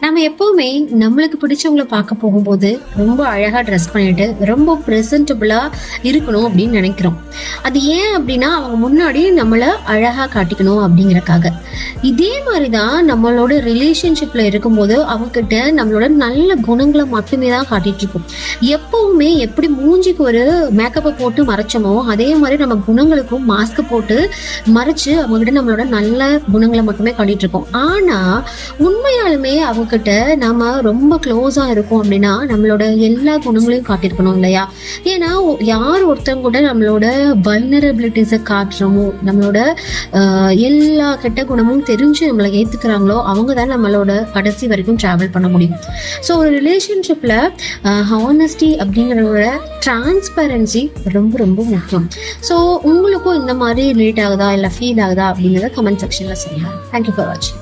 நம்ம எப்பவுமே நம்மளுக்கு பிடிச்சவங்கள பார்க்க போகும்போது ரொம்ப அழகா ட்ரெஸ் பண்ணிட்டு ரொம்ப ப்ரெசன்டபுளா இருக்கணும் அப்படின்னு நினைக்கிறோம். அது ஏன் அப்படின்னா அவங்க முன்னாடி நம்மள அழகா காட்டிக்கணும் அப்படிங்கறக்காக. இதே மாதிரிதான் நம்மளோட ரிலேஷன்ஷிப்ல இருக்கும்போது அவங்ககிட்ட நம்மளோட நல்ல குணங்களை மட்டுமே தான் காட்டிட்டு இருக்கோம். எப்பவுமே எப்படி மூஞ்சிக்கு ஒரு மேக்கப்பை போட்டு மறைச்சோமோ அதே மாதிரி நம்ம குணங்களுக்கும் மாஸ்க் போட்டு மறைச்சு அவங்ககிட்ட நம்மளோட நல்ல குணங்களை மட்டுமே காட்டிட்டு இருக்கோம். ஆனா உண்மையாலுமே அவங்க கிட்ட நாம ரொம்ப க்ளோஸா இருக்கோம் அப்படின்னா நம்மளோட எல்லா குணங்களையும் காட்டியிருக்கணும் இல்லையா? ஏன்னா யார் ஒருத்தவங்க கூட நம்மளோட வல்னரபிலிட்டிஸை காட்டுறோமோ, நம்மளோட எல்லா கெட்ட குணமும் தெரிஞ்சு நம்மளை ஏத்துக்கிறாங்களோ அவங்க தான் நம்மளோட கடைசி வரைக்கும் டிராவல் பண்ண முடியும். ஸோ ஒரு ரிலேஷன்ஷிப்ல ஹானஸ்டி அப்படிங்கிறத டிரான்ஸ்பரன்சி ரொம்ப ரொம்ப முக்கியம். ஸோ உங்களுக்கும் இந்த மாதிரி ரிலேட் ஆகுதா இல்லை ஃபீல் ஆகுதா அப்படிங்கிறத கமெண்ட் செக்ஷன்ல சொல்லுங்க. தேங்க்யூ ஃபார் வாட்சிங்.